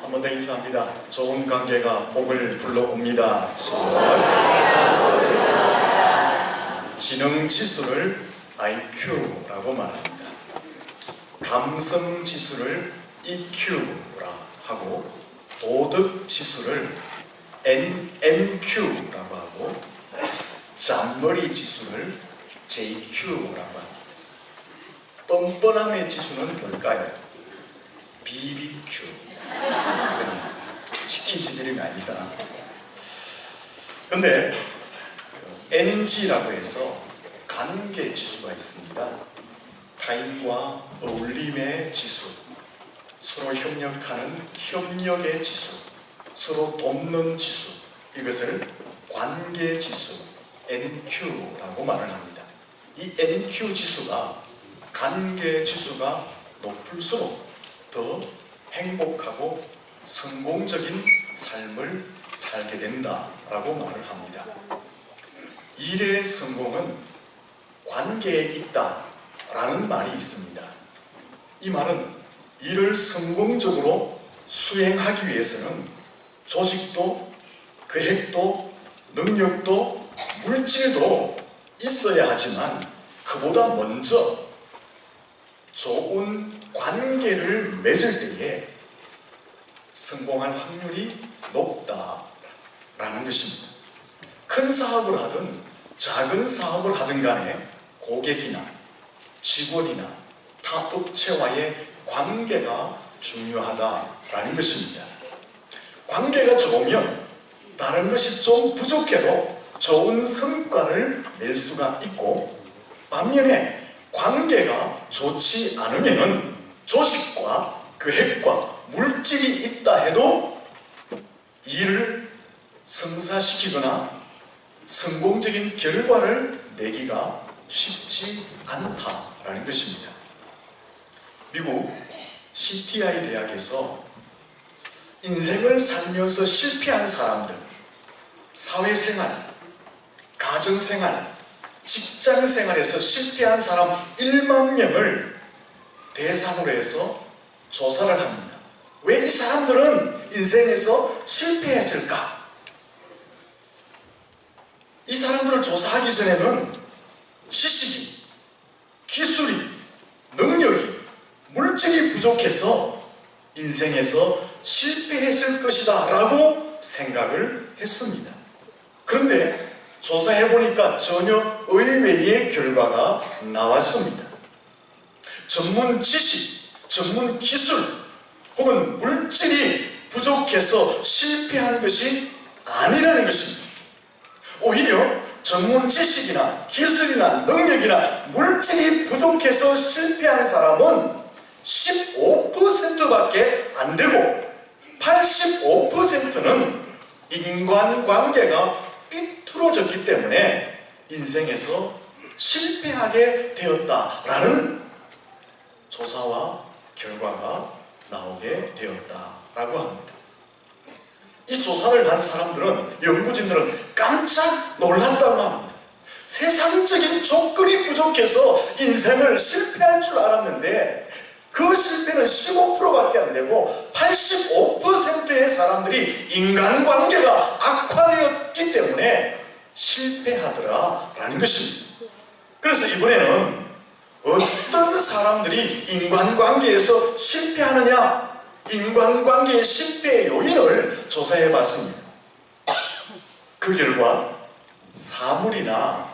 한 번 더 인사합니다. 좋은 관계가 복을 불러옵니다. 시작. 지능 지수를 IQ라고 말합니다. 감성 지수를 EQ라 하고, 도덕 지수를 NMQ라고 하고, 잔머리 지수를 JQ라고 합니다. 뻔뻔함의 지수는 뭘까요? BBQ. 치킨 지지림이 아닙니다. 근데 NG라고 해서 관계 지수가 있습니다. 타인과 어울림의 지수, 서로 협력하는 협력의 지수, 서로 돕는 지수, 이것을 관계 지수 NQ라고 말을 합니다. 이 NQ 지수가, 관계 지수가 높을수록 더 행복하고 성공적인 삶을 살게 된다라고 말을 합니다. 일의 성공은 관계에 있다라는 말이 있습니다. 이 말은 일을 성공적으로 수행하기 위해서는 조직도, 계획도, 능력도, 물질도 있어야 하지만, 그보다 먼저 좋은 관계를 맺을 때에 성공할 확률이 높다라는 것입니다. 큰 사업을 하든 작은 사업을 하든 간에 고객이나 직원이나 타 업체와의 관계가 중요하다라는 것입니다. 관계가 좋으면 다른 것이 좀 부족해도 좋은 성과를 낼 수가 있고, 반면에 관계가 좋지 않으면 조직과 계획과 물질이 있다 해도 일을 성사시키거나 성공적인 결과를 내기가 쉽지 않다라는 것입니다. 미국 CTI 대학에서 인생을 살면서 실패한 사람들, 사회생활, 가정생활, 직장생활에서 실패한 사람 1만 명을 대상으로 해서 조사를 합니다. 왜 이 사람들은 인생에서 실패했을까? 이 사람들을 조사하기 전에는 지식이, 기술이, 능력이, 물질이 부족해서 인생에서 실패했을 것이다 라고 생각을 했습니다. 그런데 조사해보니까 전혀 의외의 결과가 나왔습니다. 전문 지식, 전문 기술 혹은 물질이 부족해서 실패한 것이 아니라는 것입니다. 오히려 전문 지식이나 기술이나 능력이나 물질이 부족해서 실패한 사람은 15%밖에 안 되고, 85%는 인간관계가 삐뚤어졌기 때문에 인생에서 실패하게 되었다라는 조사와 결과가 나오게 되었다라고 합니다. 이 조사를 한 사람들은, 연구진들은 깜짝 놀랐다고 합니다. 세상적인 조건이 부족해서 인생을 실패할 줄 알았는데 그 실패는 15%밖에 안 되고 85%의 사람들이 인간관계가 악화되었기 때문에 실패하더라라는 것입니다. 그래서 이번에는 어떤 사람들이 인간관계에서 실패하느냐, 인간관계의 실패의 요인을 조사해 봤습니다. 그 결과 사물이나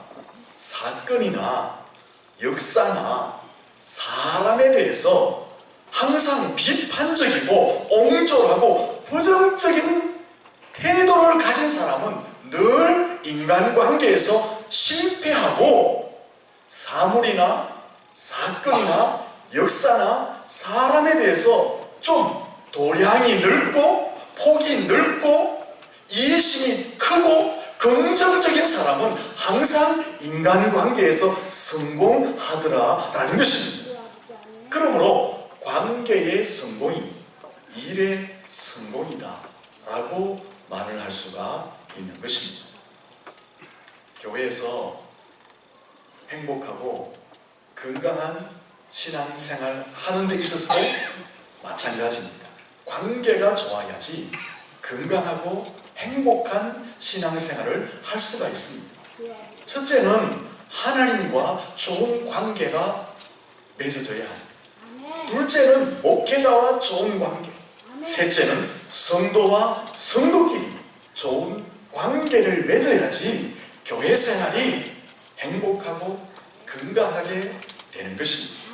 사건이나 역사나 사람에 대해서 항상 비판적이고 옹졸하고 부정적인 태도를 가진 사람은 늘 인간관계에서 실패하고, 사물이나 사건이나 역사나 사람에 대해서 좀 도량이 넓고 폭이 넓고 이해심이 크고 긍정적인 사람은 항상 인간관계에서 성공하더라라는 것입니다. 그러므로 관계의 성공이 일의 성공이다 라고 말을 할 수가 있는 것입니다. 교회에서 행복하고 건강한 신앙생활 하는 데 있어서도 마찬가지입니다. 관계가 좋아야지 건강하고 행복한 신앙생활을 할 수가 있습니다. 첫째는 하나님과 좋은 관계가 맺어져야 합니다. 둘째는 목회자와 좋은 관계, 셋째는 성도와 성도끼리 좋은 관계를 맺어야지 교회 생활이 행복하고 건강하게 되는 것입니다.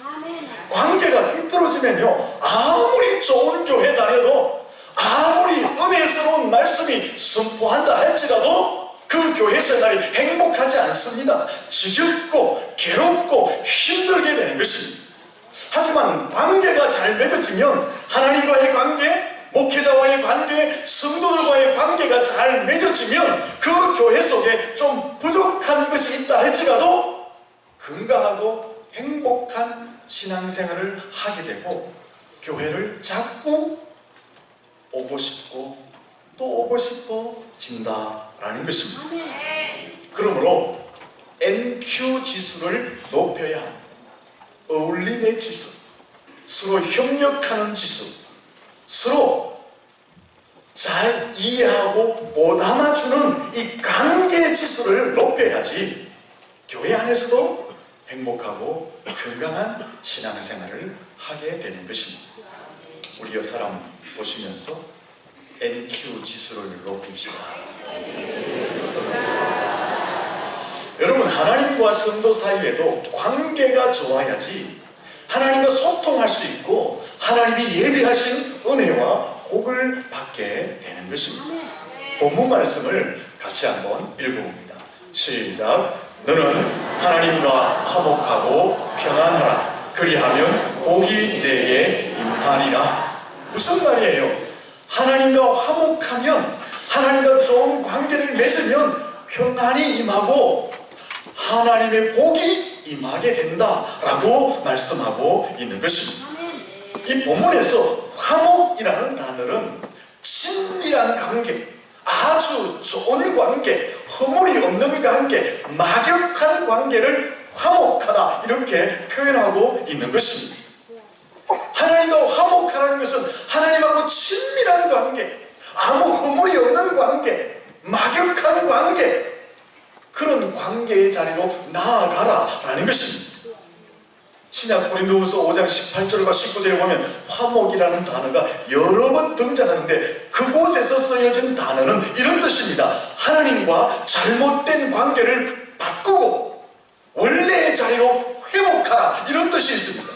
관계가 삐뚤어지면요, 아무리 좋은 교회 다녀도 아무리 은혜스러운 말씀이 선포한다 할지라도 그 교회 생활이 행복하지 않습니다. 지겹고 괴롭고 힘들게 되는 것입니다. 하지만 관계가 잘 맺어지면 하나님과의 관계, 목회자와의 관계, 성도들과의 관계가 잘 맺어지면 그 교회 속에 좀 부족한 것이 있다 할지라도 건강하고 행복한 신앙생활을 하게 되고 교회를 자꾸 오고 싶고 또 오고 싶어진다라는 것입니다. 그러므로 NQ 지수를 높여야 합니다. 어울림의 지수, 서로 협력하는 지수, 서로 잘 이해하고 모담아주는 이 관계 지수를 높여야지 교회 안에서도 행복하고 건강한 신앙생활을 하게 되는 것입니다. 우리 옆 사람 보시면서 NQ 지수를 높입시다. 여러분, 하나님과 성도 사이에도 관계가 좋아야지 하나님과 소통할 수 있고 하나님이 예비하신 은혜와 복을 받게 되는 것입니다. 본문 말씀을 같이 한번 읽어봅니다. 시작. 너는 하나님과 화목하고 평안하라. 그리하면 복이 내게 임하리라. 무슨 말이에요? 하나님과 화목하면, 하나님과 좋은 관계를 맺으면 평안이 임하고 하나님의 복이 임하게 된다라고 말씀하고 있는 것입니다. 이 본문에서 화목이라는 단어는 친밀한 관계, 아주 좋은 관계, 허물이 없는 관계, 막역한 관계를 화목하다 이렇게 표현하고 있는 것입니다. 하나님과 화목하라는 것은 하나님하고 친밀한 관계, 아무 허물이 없는 관계, 막역한 관계, 그런 관계의 자리로 나아가라라는 것입니다. 신약 고린도후서 5장 18절과 19절에 보면 화목이라는 단어가 여러 번 등장하는데 그곳에서 쓰여진 단어는 이런 뜻입니다. 하나님과 잘못된 관계를 바꾸고 원래의 자리로 회복하라, 이런 뜻이 있습니다.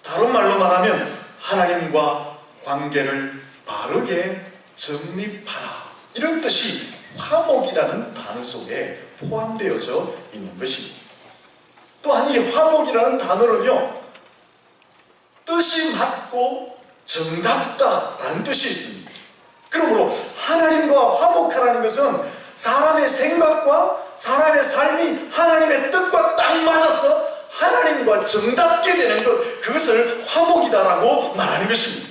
다른 말로 말하면 하나님과 관계를 바르게 정립하라, 이런 뜻이 화목이라는 단어 속에 포함되어져 있는 것입니다. 또한 이 화목이라는 단어는요, 뜻이 맞고 정답다라는 뜻이 있습니다. 그러므로 하나님과 화목하라는 것은 사람의 생각과 사람의 삶이 하나님의 뜻과 딱 맞아서 하나님과 정답게 되는 것, 그것을 화목이다라고 말하는 것입니다.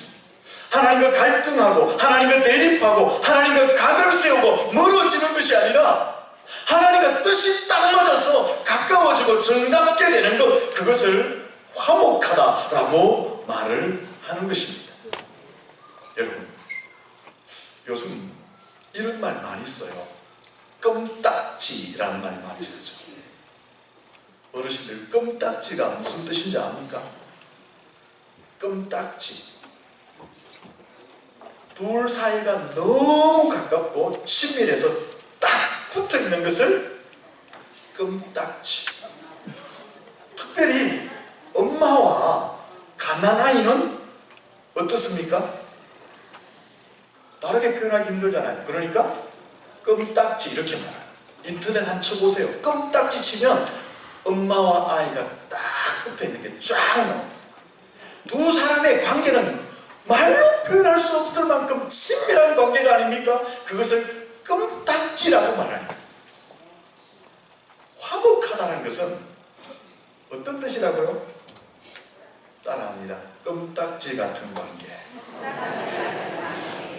하나님과 갈등하고 하나님과 대립하고 하나님과 각을 세우고 멀어지는 것이 아니라 하나님과 뜻이 딱 맞아서 가까워지고 정답게 되는 것, 그것을 화목하다라고 말을 하는 것입니다. 여러분, 요즘 이런 말 많이 써요. 껌딱지라는 말 많이 쓰죠. 어르신들, 껌딱지가 무슨 뜻인지 압니까? 껌딱지, 둘 사이가 너무 가깝고 친밀해서 딱 붙어 있는 것을 껌딱지. 특별히 엄마와 갓난아이는 어떻습니까? 다르게 표현하기 힘들잖아요. 그러니까 껌딱지 이렇게 말해요. 인터넷 한번 쳐보세요. 껌딱지 치면 엄마와 아이가 딱 붙어 있는 게 쫙 나옵니다. 두 사람의 관계는 말로 표현할 수 없을 만큼 친밀한 관계가 아닙니까? 그것을 껌딱지라고 말합니다. 화목하다는 것은 어떤 뜻이라고요? 따라합니다. 껌딱지 같은 관계.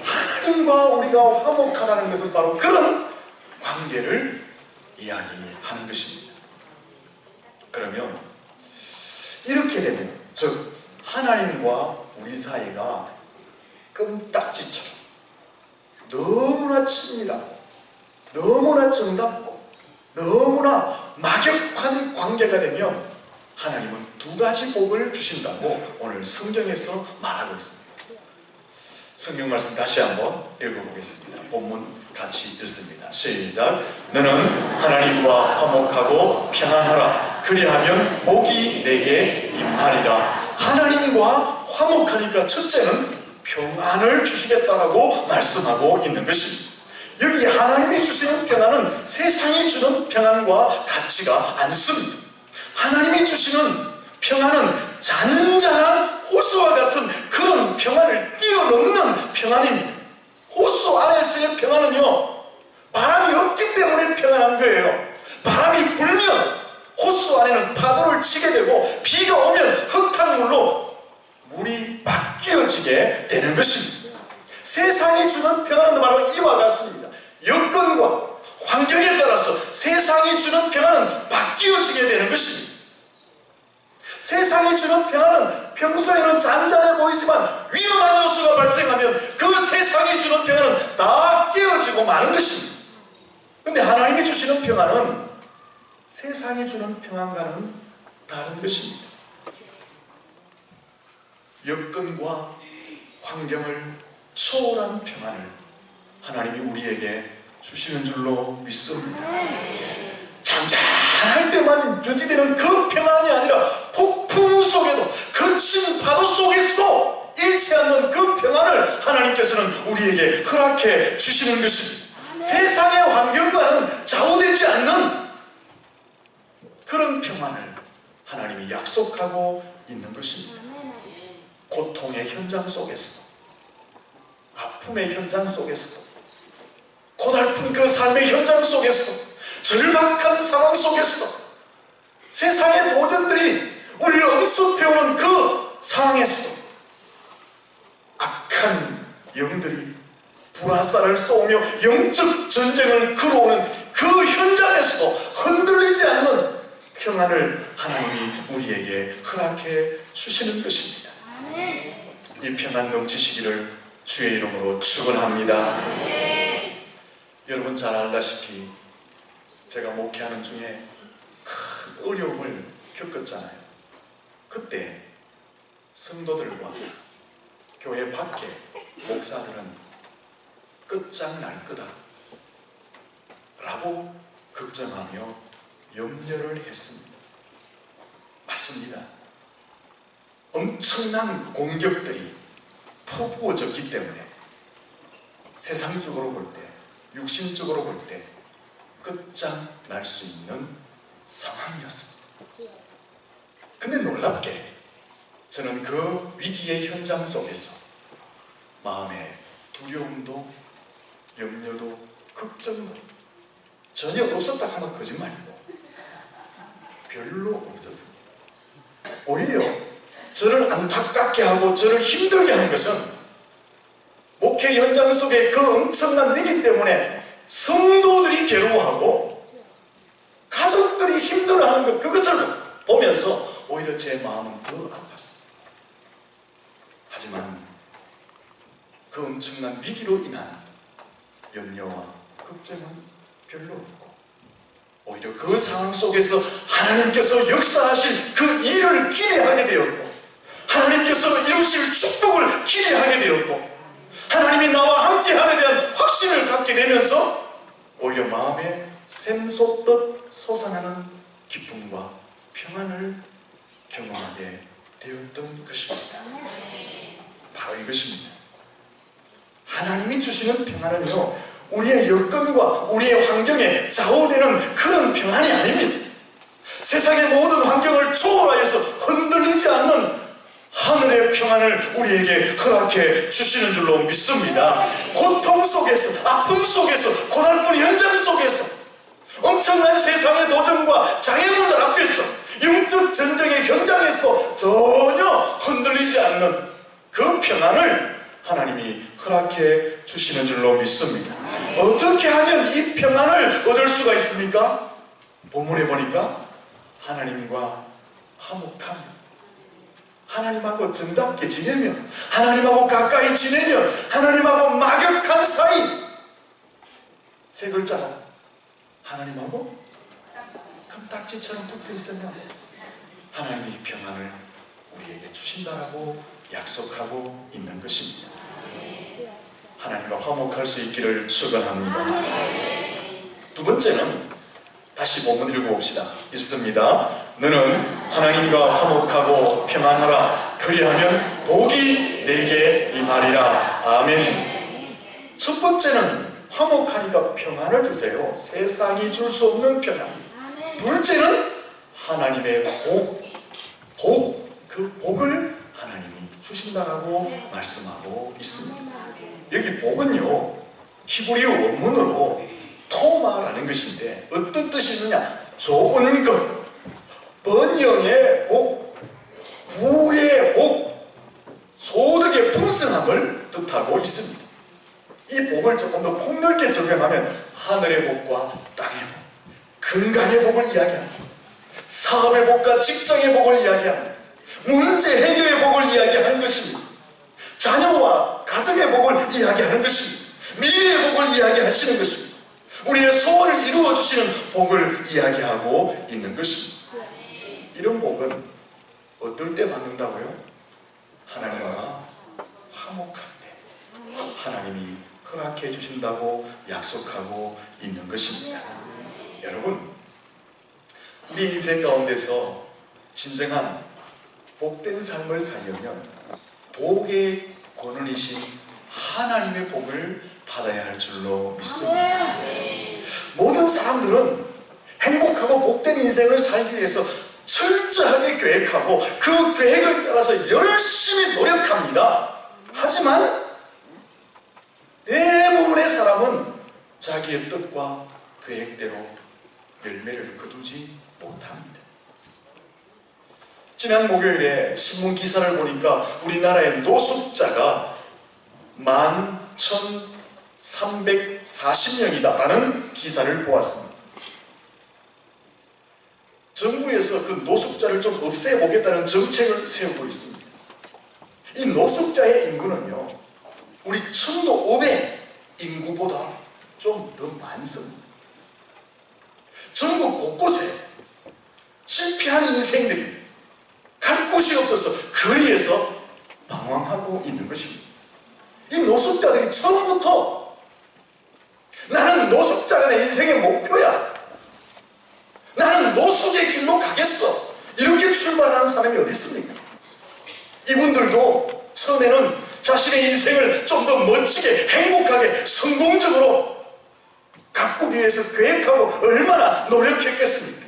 하나님과 우리가 화목하다는 것은 바로 그런 관계를 이야기하는 것입니다. 그러면 이렇게 되면, 즉 하나님과 우리 사이가 껌딱지처럼 너무나 친밀하고 너무나 정답고 너무나 막역한 관계가 되면 하나님은 두 가지 복을 주신다고 오늘 성경에서 말하고 있습니다. 성경 말씀 다시 한번 읽어보겠습니다. 본문 같이 읽습니다. 시작. 너는 하나님과 화목하고 평안하라. 그리하면 복이 내게 임하리라. 하나님과 화목하니까 첫째는 평안을 주시겠다라고 말씀하고 있는 것입니다. 여기 하나님이 주시는 평안은 세상이 주는 평안과 같지가 않습니다. 하나님이 주시는 평안은 잔잔한 호수와 같은 그런 평안을 뛰어넘는 평안입니다. 호수 안에서의 평안은요, 바람이 없기 때문에 평안한 거예요. 바람이 불면 호수 안에는 파도를 치게 되고 비가 오면 흙탕물로 물이 바뀌어지게 되는 것입니다. 세상이 주는 평안은 바로 이와 같습니다. 여건과 환경에 따라서 세상이 주는 평안은 바뀌어지게 되는 것입니다. 세상이 주는 평안은 평소에는 잔잔해 보이지만 위험한 요소가 발생하면 그 세상이 주는 평안은 다 깨어지고 마는 것입니다. 그런데 하나님이 주시는 평안은 세상이 주는 평안과는 다른 것입니다. 여건과 환경을 초월한 평안을 하나님이 우리에게 주시는 줄로 믿습니다. 잔잔할 때만 유지되는 그 평안이 아니라 폭풍 속에도 거친 파도 속에서도 잃지 않는 그 평안을 하나님께서는 우리에게 허락해 주시는 것입니다. 세상의 환경과는 좌우되지 않는 그런 평안을 하나님이 약속하고 있는 것입니다. 고통의 현장 속에서도, 아픔의 현장 속에서도, 고달픈 그 삶의 현장 속에서도, 절박한 상황 속에서도, 세상의 도전들이 우리를 엄습해오는 그 상황에서도 악한 영들이 불화살을 쏘며 영적 전쟁을 걸어오는 그 현장에서도 흔들리지 않는 평안을 하나님이 우리에게 허락해 주시는 것입니다. 이 평안 넘치시기를 주의 이름으로 축원합니다. 여러분 잘 알다시피 제가 목회하는 중에 큰 어려움을 겪었잖아요. 그때 성도들과 교회 밖에 목사들은 끝장날 거다 라고 걱정하며 염려를 했습니다. 맞습니다. 엄청난 공격들이 퍼부어졌기 때문에 세상적으로 볼 때, 육신적으로 볼 때 끝장날 수 있는 상황이었습니다. 근데 놀랍게 저는 그 위기의 현장 속에서 마음에 두려움도 염려도 걱정도 전혀 없었다 하면 거짓말이고 별로 없었습니다. 오히려 저를 안타깝게 하고 저를 힘들게 하는 것은 목회 현장 속에 그 엄청난 위기 때문에 성도들이 괴로워하고 가족들이 힘들어하는 것, 그것을 보면서 오히려 제 마음은 더 아팠습니다. 하지만 그 엄청난 위기로 인한 염려와 걱정은 별로 없고 오히려 그 상황 속에서 하나님께서 역사하실 그 일을 기대하게 되었고 하나님께서 이루실 축복을 기대하게 되었고 하나님이 나와 함께함에 대한 확신을 갖게 되면서 오히려 마음에 샘솟듯 솟아나는 기쁨과 평안을 경험하게 되었던 것입니다. 바로 이것입니다. 하나님이 주시는 평안은요, 우리의 여건과 우리의 환경에 좌우되는 그런 평안이 아닙니다. 세상의 모든 환경을 초월하여서 흔들리지 않는 하늘의 평안을 우리에게 허락해 주시는 줄로 믿습니다. 고통 속에서, 아픔 속에서, 고달픈 현장 속에서, 엄청난 세상의 도전과 장애물들 앞에서, 영적 전쟁의 현장에서도 전혀 흔들리지 않는 그 평안을 하나님이 허락해 주시는 줄로 믿습니다. 어떻게 하면 이 평안을 얻을 수가 있습니까? 본문에 보니까 하나님과 화목함, 하나님하고 정답게 지내면, 하나님하고 가까이 지내면, 하나님하고 막역한 사이, 세 글자가 하나님하고 금딱지처럼 붙어 있으면 하나님이 평안을 우리에게 주신다라고 약속하고 있는 것입니다. 하나님과 화목할 수 있기를 축원합니다. 두 번째는 다시 본문 읽어봅시다. 읽습니다. 너는 하나님과 화목하고 평안하라. 그리하면 복이 내게 임하리라. 아멘. 첫 번째는 화목하니까 평안을 주세요. 세상이 줄 수 없는 평안. 둘째는 하나님의 그 복을 하나님이 주신다라고 말씀하고 있습니다. 여기 복은요, 히브리 원문으로 토마라는 것인데 어떤 뜻이 있느냐? 좋은 것, 번영의 복, 부의 복, 소득의 풍성함을 뜻하고 있습니다. 이 복을 조금 더 폭넓게 적용하면 하늘의 복과 땅의 복, 건강의 복을 이야기합니다. 사업의 복과 직장의 복을 이야기합니다. 문제 해결의 복을 이야기하는 것입니다. 자녀와 가정의 복을 이야기하는 것입니다. 미래의 복을 이야기하시는 것입니다. 우리의 소원을 이루어주시는 복을 이야기하고 있는 것입니다. 이런 복은 어떨 때 받는다고요? 하나님과 화목할 때 하나님이 허락해 주신다고 약속하고 있는 것입니다. 여러분, 우리 인생 가운데서 진정한 복된 삶을 살려면 복의 권원이신 하나님의 복을 받아야 할 줄로 믿습니다. 모든 사람들은 행복하고 복된 인생을 살기 위해서 철저하게 계획하고 그 계획을 따라서 열심히 노력합니다. 하지만 대부분의 사람은 자기의 뜻과 계획대로 열매를 거두지 못합니다. 지난 목요일에 신문 기사를 보니까 우리나라의 노숙자가 11,340명이다 라는 기사를 보았습니다. 정부에서 그 노숙자를 좀 없애보겠다는 정책을 세우고 있습니다. 이 노숙자의 인구는요, 우리 천도 500 인구보다 좀 더 많습니다. 전국 곳곳에 실패한 인생들이 갈 곳이 없어서 거리에서 방황하고 있는 것입니다. 이 노숙자들이 처음부터 나는 노숙자가 내 인생의 목표야, 나는 노숙의 길로 가겠어, 이렇게 출발하는 사람이 어디 있습니까? 이분들도 처음에는 자신의 인생을 좀 더 멋지게 행복하게 성공적으로 가꾸기 위해서 계획하고 얼마나 노력했겠습니까?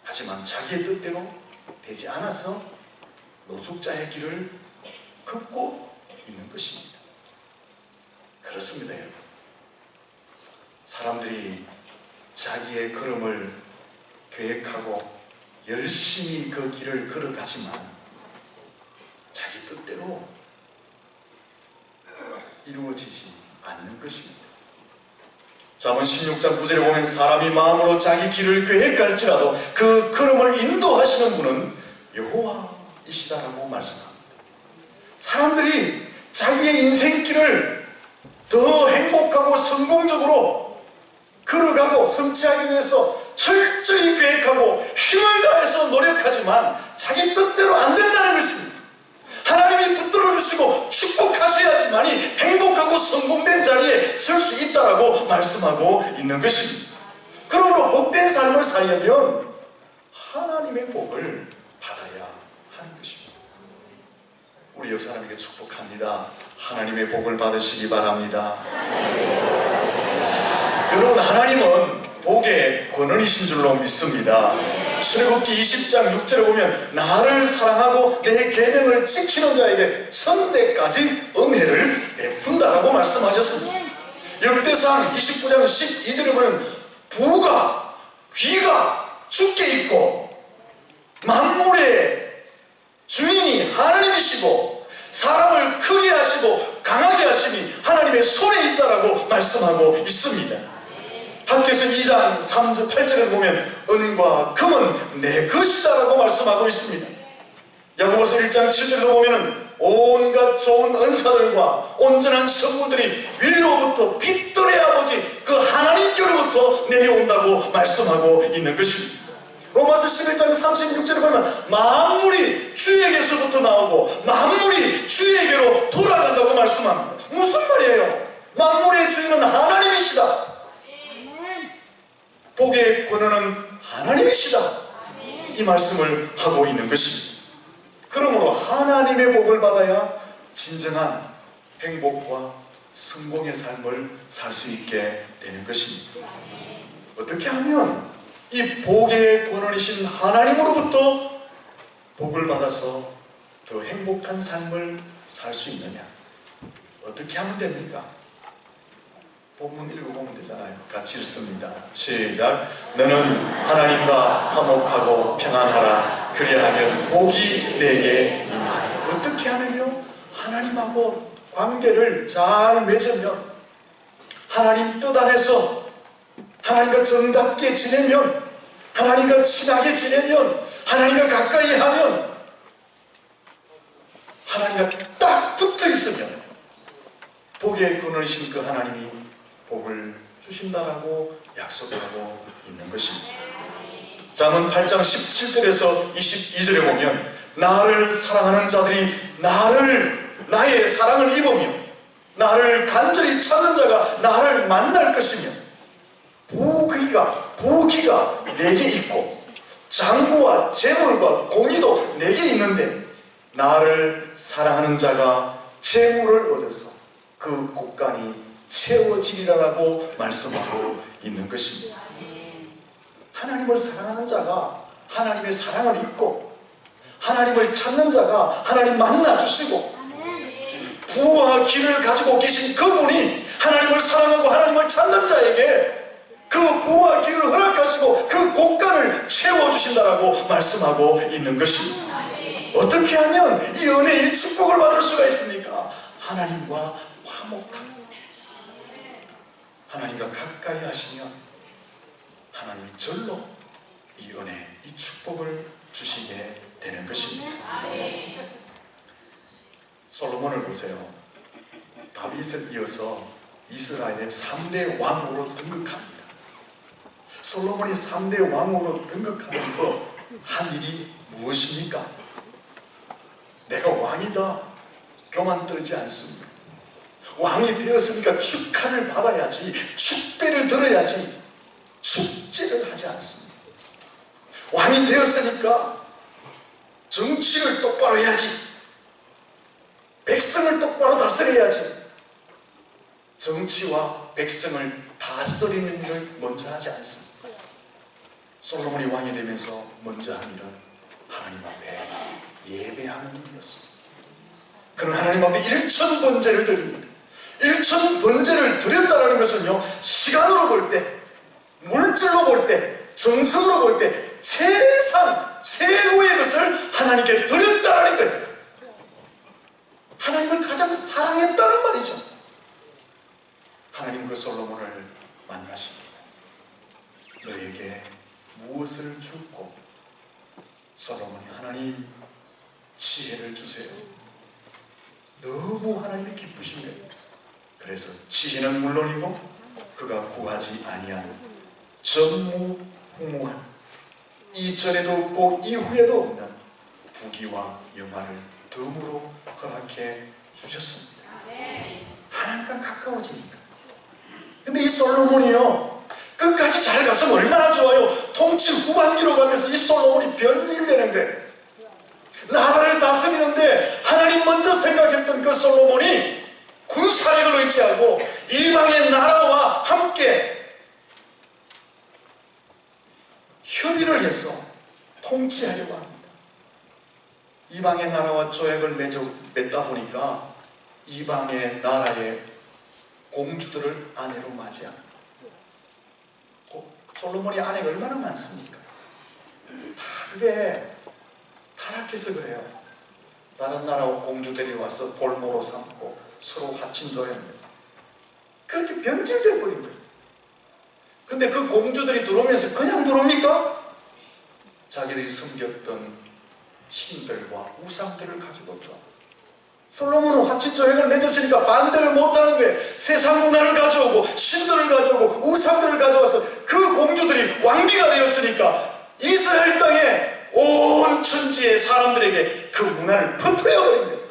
하지만 자기의 뜻대로 되지 않아서 노숙자의 길을 걷고 있는 것입니다. 그렇습니다, 여러분. 사람들이 자기의 걸음을 계획하고 열심히 그 길을 걸어가지만 자기 뜻대로 이루어지지 않는 것입니다. 잠언 16장 9절에 보면 사람이 마음으로 자기 길을 계획할지라도 그 걸음을 인도하시는 분은 여호와이시다라고 말씀합니다. 사람들이 자기의 인생길을 더 행복하고 성공적으로 걸어가고 성취하기 위해서 철저히 계획하고 힘을 다해서 노력하지만 자기 뜻대로 안 된다는 것입니다. 하나님이 붙들어 주시고 축복하셔야지만이 행복하고 성공된 자리에 설 수 있다라고 말씀하고 있는 것입니다. 그러므로 복된 삶을 살려면 하나님의 복을 받아야 하는 것입니다. 우리 옆 사람에게 축복합니다. 하나님의 복을 받으시기 바랍니다. 여러분, 하나님은 복의 권원이신 줄로 믿습니다. 출애굽기 20장 6절에 보면 나를 사랑하고 내 계명을 지키는 자에게 천대까지 은혜를 베푼다라고 말씀하셨습니다. 역대상 29장 12절에 보면 부가 귀가 주께 있고 만물의 주인이 하나님이시고 사람을 크게 하시고 강하게 하심이 하나님의 손에 있다라고 말씀하고 있습니다. 함께서 2장 3절 8절에 보면 은과 금은 내 것이다 라고 말씀하고 있습니다. 야고보서 1장 7절에도 보면은 온갖 좋은 은사들과 온전한 성분들이 위로부터 빛들의 아버지 그 하나님께로부터 내려온다고 말씀하고 있는 것입니다. 로마서 11장 36절에 보면 만물이 주에게서부터 나오고 만물이 주에게로 돌아간다고 말씀합니다. 무슨 말이에요? 만물의 주인은 하나님이시다. 복의 권한은 하나님이시다. 이 말씀을 하고 있는 것입니다. 그러므로 하나님의 복을 받아야 진정한 행복과 성공의 삶을 살 수 있게 되는 것입니다. 어떻게 하면 이 복의 권원이신 하나님으로부터 복을 받아서 더 행복한 삶을 살 수 있느냐? 어떻게 하면 됩니까? 본문 읽어보면 되잖아요. 같이 읽습니다. 시작. 너는 하나님과 화목하고 평안하라. 그리하면 복이 내게 임하리. 어떻게 하면요? 하나님하고 관계를 잘 맺으면, 하나님 뜻 안에서 하나님과 정답게 지내면, 하나님과 친하게 지내면, 하나님과 가까이 하면, 하나님과 딱 붙어 있으면 복의 근원이신 그 하나님이 복을 주신다라고 약속하고 있는 것입니다. 잠언 8장 17절에서 22절에 보면 나를 사랑하는 자들이 나의 사랑을 입으며 나를 간절히 찾는 자가 나를 만날 것이며 부귀가 내게 있고 장구와 재물과 공의도 내게 있는데 나를 사랑하는 자가 재물을 얻어서 그 곳간이 채워지리라고 말씀하고 있는 것입니다. 하나님을 사랑하는 자가 하나님의 사랑을 입고 하나님을 찾는 자가 하나님 만나주시고 부와 길을 가지고 계신 그분이 하나님을 사랑하고 하나님을 찾는 자에게 그 부와 길을 허락하시고 그 곳간을 채워주신다라고 말씀하고 있는 것입니다. 어떻게 하면 이 은혜, 이 축복을 받을 수가 있습니까? 하나님과 화목합니다. 하나님과 가까이 하시면 하나님이 절로 이 은혜, 이 축복을 주시게 되는 것입니다. 솔로몬을 보세요. 다윗을 이어서 이스라엘의 3대 왕으로 등극합니다. 솔로몬이 3대 왕으로 등극하면서 한 일이 무엇입니까? 내가 왕이다. 교만 떨지 않습니다. 왕이 되었으니까 축하를 받아야지, 축배를 들어야지 축제를 하지 않습니다. 왕이 되었으니까 정치를 똑바로 해야지, 백성을 똑바로 다스려야지, 정치와 백성을 다스리는 일을 먼저 하지 않습니다. 솔로몬이 왕이 되면서 먼저 한 일은 하나님 앞에 예배하는 일이었습니다. 그는 하나님 앞에 1,000번제를 드립니다. 1,000번제를 드렸다는 것은요, 시간으로 볼 때, 물질로 볼 때, 정성으로 볼 때 최고의 것을 하나님께 드렸다는 거예요. 하나님을 가장 사랑했다는 말이죠. 하나님 그 솔로몬을 만나십니다. 너에게 무엇을 주고? 솔로몬이 하나님 지혜를 주세요. 너무 하나님이 기쁘시네요. 그래서 지혜는 물론이고 그가 구하지 아니한 전무후무한 이전에도 없고 이후에도 없는 부귀와 영화를 덤으로 허락해 주셨습니다. 하나님과 가까워지니까. 근데 이 솔로몬이요, 끝까지 잘 갔으면 얼마나 좋아요. 통치 후반기로 가면서 이 솔로몬이 변질되는 거예요. 나라를 다스리는데 하나님 먼저 생각했던 그 솔로몬이 군사력을 의지하고 이방의 나라와 함께 협의를 해서 통치하려고 합니다. 이방의 나라와 조약을 맺다 보니까 이방의 나라의 공주들을 아내로 맞이합니다. 솔로몬이 아내가 얼마나 많습니까? 그게 타락해서 그래요. 다른 나라 공주들이 와서 볼모로 삼고 서로 하친조합니다. 그렇게 변질돼 버린 거예요. 근데 그 공주들이 들어오면서 그냥 들어옵니까? 자기들이 섬겼던 신들과 우상들을 가지고 들어. 솔로몬은 화친조약을 맺었으니까 반대를 못하는 거예요. 세상 문화를 가져오고 신들을 가져오고 우상들을 가져와서 그 공주들이 왕비가 되었으니까 이스라엘 땅에 온 천지의 사람들에게 그 문화를 퍼뜨려 버린 거예요.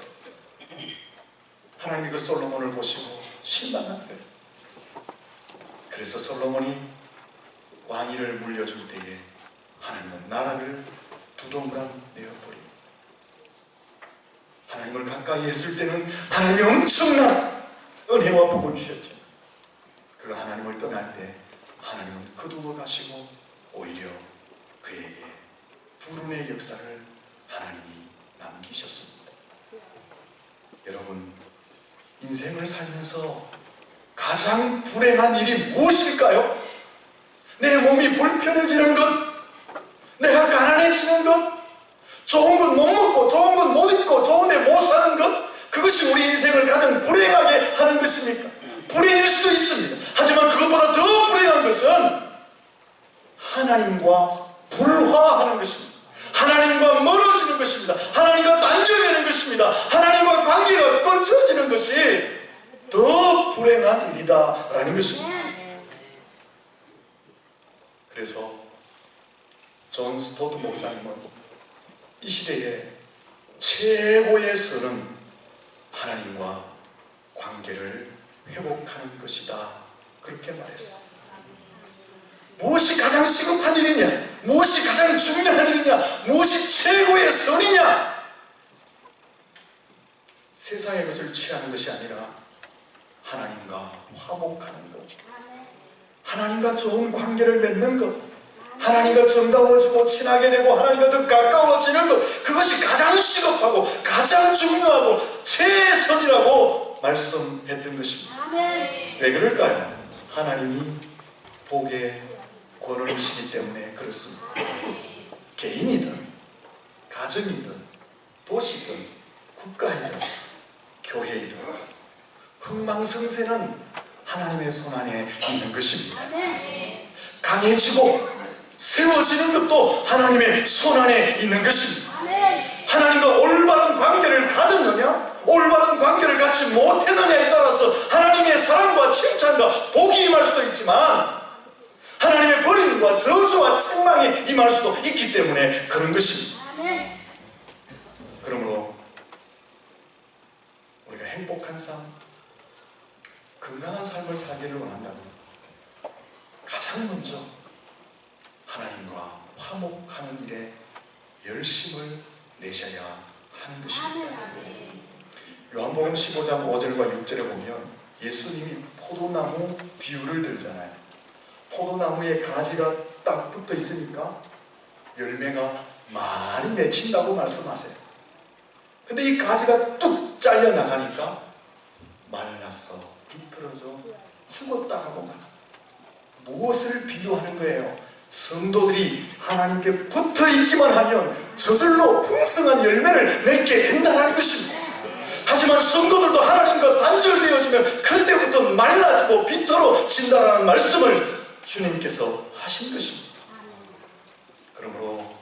하나님이 그 솔로몬을 보시고 실망한 거예요. 그래서 솔로몬이 왕위를 물려줄 때에 하나님은 나라를 두동강 내어버리고, 하나님을 가까이 했을 때는 하나님이 엄청난 은혜와 복을 주셨죠. 그 하나님을 떠날 때 하나님은 거두어 가시고 오히려 그에게 불운의 역사를 하나님이 남기셨습니다. 여러분, 인생을 살면서 가장 불행한 일이 무엇일까요? 내 몸이 불편해지는 것, 내가 가난해지는 것, 좋은 것 못 먹고 좋은 것 못 입고 좋은 데 못 사는 것, 그것이 우리 인생을 가장 불행하게 하는 것입니까? 불행일 수도 있습니다. 하지만 그것보다 더 불행한 것은 하나님과 불화하는 것입니다. 하나님과 멀어지는 것입니다. 하나님과 단절되는 것입니다. 하나님과 관계가 끊어지는 것이 더 불행한 일이다라는 것입니다. 그래서 존 스토트 목사님은 이 시대에 최고의 선은 하나님과 관계를 회복하는 것이다, 그렇게 말했어요. 무엇이 가장 시급한 일이냐? 무엇이 가장 중요한 일이냐? 무엇이 최고의 선이냐? 세상의 것을 취하는 것이 아니라 하나님과 화목하는 것, 하나님과 좋은 관계를 맺는 것, 하나님과 정다워지고 친하게 되고 하나님과 더 가까워지는 것, 그것이 가장 시급하고 가장 중요하고 최선이라고 말씀했던 것입니다. 왜 그럴까요? 하나님이 복의 권원이시기 때문에 그렇습니다. 개인이든 가정이든 도시든 국가이든 교회이든 흥망성쇠는 하나님의 손 안에 있는 것입니다. 강해지고 세워지는 것도 하나님의 손 안에 있는 것입니다. 하나님과 올바른 관계를 가졌느냐, 올바른 관계를 갖지 못했느냐에 따라서 하나님의 사랑과 칭찬과 복이 임할 수도 있지만 하나님의 버림과 저주와 책망이 임할 수도 있기 때문에 그런 것입니다. 그러므로 우리가 행복한 삶, 건강한 삶을 살기를 원한다면 가장 먼저 하나님과 화목하는 일에 열심을 내셔야 하는 것입니다. 요한복음 15장 5절과 6절에 보면 예수님이 포도나무 비유를 들잖아요. 포도나무에 가지가 딱 붙어 있으니까 열매가 많이 맺힌다고 말씀하세요. 근데 이 가지가 뚝 잘려 나가니까 말라서 비틀어져 죽었다고 말합니다. 무엇을 비유하는 거예요? 성도들이 하나님께 붙어 있기만 하면 저절로 풍성한 열매를 맺게 된다는 것입니다. 하지만 성도들도 하나님과 단절되어지면 그때부터 말라지고 비틀어진다는 말씀을 주님께서 하신 것입니다. 그러므로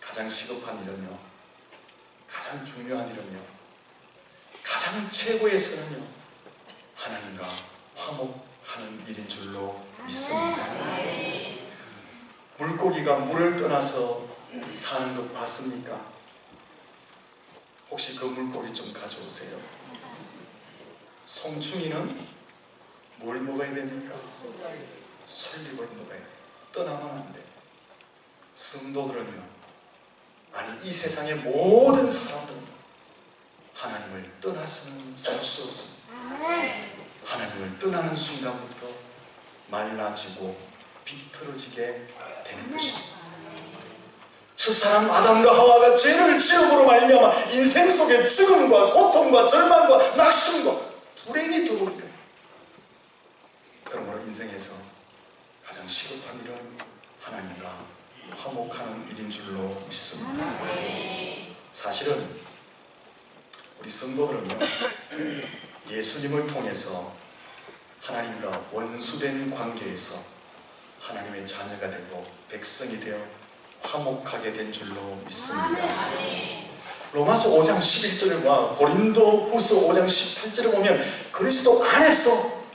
가장 시급한 일은요, 가장 중요한 일은요, 가장 최고의 선은요, 하나님과 화목하는 일인 줄로 믿습니다. 물고기가 물을 떠나서 사는 것 봤습니까? 혹시 그 물고기 좀 가져오세요. 송충이는 뭘 먹어야 됩니까? 솔잎을 먹어야 돼요. 떠나면 안 돼요. 성도들은요, 아니 이 세상의 모든 사람들은 하나님을 떠나서는 살 수 없습니다. 하나님을 떠나는 순간부터 말라지고 비틀어지게 되는 것입니다. 첫사람 아담과 하와가 죄를 지음으로 말미암아 인생 속에 죽음과 고통과 절망과 낙심과 불행이 들어오는 거예요. 그러므로 인생에서 가장 시급한 일은 하나님과 화목하는 일인 줄로 믿습니다. 사실은 우리 성도들은요, 예수님을 통해서 하나님과 원수된 관계에서 하나님의 자녀가 되고 백성이 되어 화목하게 된 줄로 믿습니다. 로마서 5장 11절과 고린도 후서 5장 18절을 보면 그리스도 안에서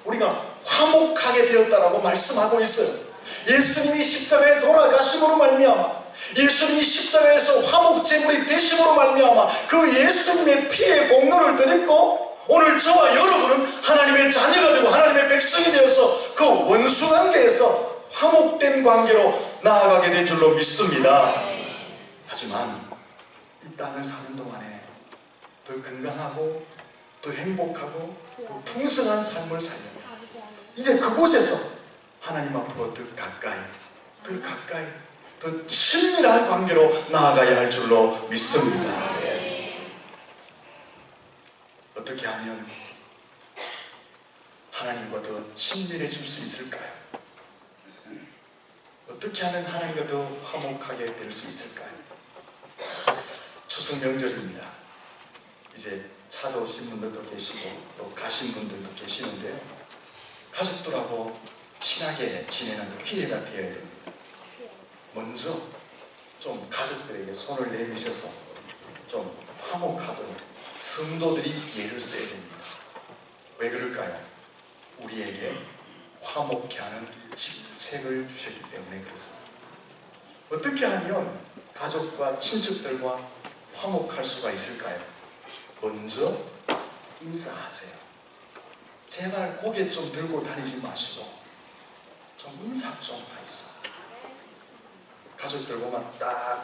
우리가 화목하게 되었다라고 말씀하고 있어요. 예수님이 십자가에 돌아가심으로 말미암아, 예수님이 십자가에서 화목제물이 되심으로 말미암아 그 예수님의 피의 공로를 덧입고 오늘 저와 여러분은 하나님의 자녀가 되고 하나님의 백성이 되어서 그 원수 관계에서 화목된 관계로 나아가게 된 줄로 믿습니다. 하지만 이 땅을 사는 동안에 더 건강하고 더 행복하고 더 풍성한 삶을 살려면 이제 그곳에서 하나님 앞으로 더 가까이 더 친밀한 관계로 나아가야 할 줄로 믿습니다. 어떻게 하면 하나님과 더 친밀해질 수 있을까요? 어떻게 하면 하나님과 더 화목하게 될 수 있을까요? 추석 명절입니다. 이제 찾아오신 분들도 계시고 또 가신 분들도 계시는데 가족들하고 친하게 지내는 기회가 되어야 됩니다. 먼저 좀 가족들에게 손을 내미셔서 좀 화목하도록 성도들이 예를 써야 됩니다. 왜 그럴까요? 우리에게 화목케 하는 직책을 주셨기 때문에 그렇습니다. 어떻게 하면 가족과 친척들과 화목할 수가 있을까요? 먼저 인사하세요. 제발 고개 좀 들고 다니지 마시고 좀 인사 좀 하이소. 가족들 보면 딱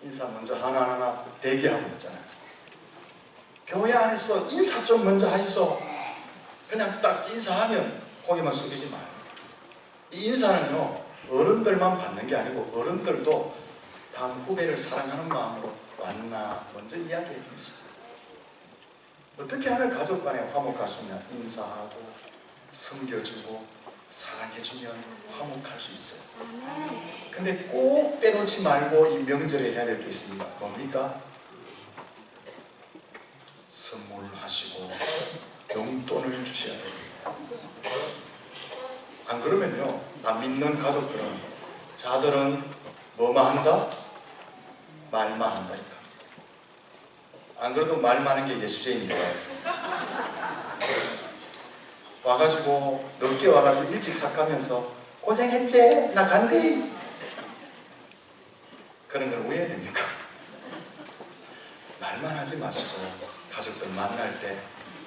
인사 먼저 하나하나 대기하고 있잖아요. 교회 안에서 인사 좀 먼저 하이소. 그냥 딱 인사하면 고개만 숙이지 마요. 이 인사는요 어른들만 받는 게 아니고 어른들도 다음 후배를 사랑하는 마음으로 왔나 먼저 이야기해 주세요. 어떻게 하면 가족 간에 화목할 수 있냐? 인사하고 섬겨주고 사랑해주면 화목할 수 있어요. 근데 꼭 빼놓지 말고 이 명절에 해야 될 게 있습니다. 뭡니까? 선물하시고 용돈을 주셔야 됩니다. 안 그러면요 안 믿는 가족들은 자들은 뭐만 한다? 말만 한다니까. 안 그래도 말 많은 게 예수제입니다. 와가지고 늦게 와가지고 일찍 삭 가면서 고생했지? 나 간대. 그런 걸 왜 해야 됩니까? 말만 하지 마시고 가족들 만날 때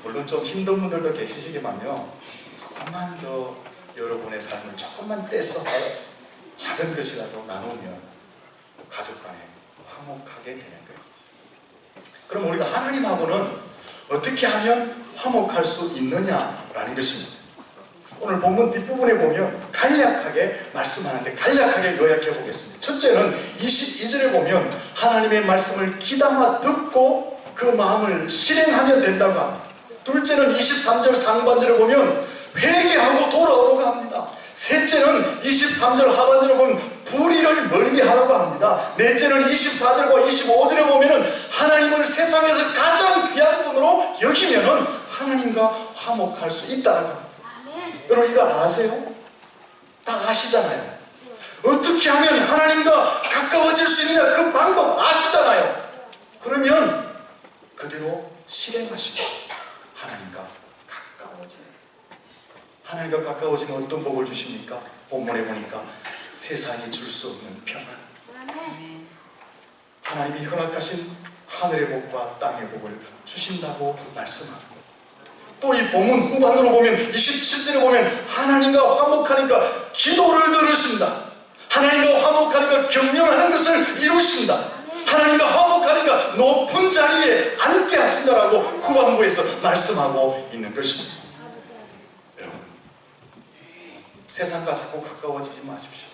물론 좀 힘든 분들도 계시지만요 조금만 더 여러분의 삶을 조금만 떼서 작은 것이라도 나누면 가족 간에 화목하게 되는 거예요. 그럼 우리가 하나님하고는 어떻게 하면 화목할 수 있느냐라는 것입니다. 오늘 본문 뒷부분에 보면 간략하게 말씀하는데 간략하게 요약해 보겠습니다. 첫째는 22절에 보면 하나님의 말씀을 귀담아 듣고 그 마음을 실행하면 된다고 합니다. 둘째는 23절 상반절을 보면 회개하고 돌아오라고 합니다. 셋째는 23절 하반절을 보면 불의를 멀리하라고 합니다. 넷째는 24절과 25절에 보면 하나님을 세상에서 가장 귀한 분으로 여기면은 하나님과 화목할 수 있다라고 합니다. 여러분 이거 아세요? 다 아시잖아요. 어떻게 하면 하나님과 가까워질 수 있느냐 그 방법 아시잖아요. 그러면 그대로 실행하시고 하나님과 가까워져요. 하나님과 가까워지면 어떤 복을 주십니까? 본문에 보니까 세상이 줄 수 없는 평안, 하나님이 허락하신 하늘의 복과 땅의 복을 주신다고 말씀합니다. 또 이 본문 후반으로 보면 27절에 보면 하나님과 화목하니까 기도를 들으신다. 하나님과 화목하니까 경영하는 것을 이루신다. 하나님과 화목하니까 높은 자리에 앉게 하신다라고 후반부에서 말씀하고 있는 것입니다. 여러분 세상과 자꾸 가까워지지 마십시오.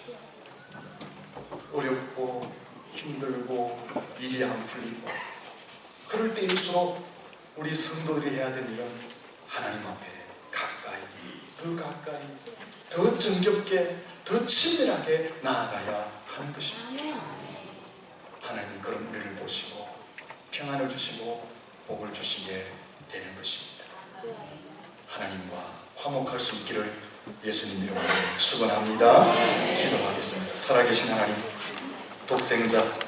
어렵고 힘들고 일이 안 풀리고 그럴 때일수록 우리 성도들이 해야 될 일은 하나님 앞에 가까이 더 정겹게 더 친밀하게 나아가야 하는 것입니다. 하나님 그런 우리를 보시고 평안을 주시고 복을 주시게 되는 것입니다. 하나님과 화목할 수 있기를 예수님 이름으로 축원합니다. 기도하겠습니다. 살아계신 하나님 독생자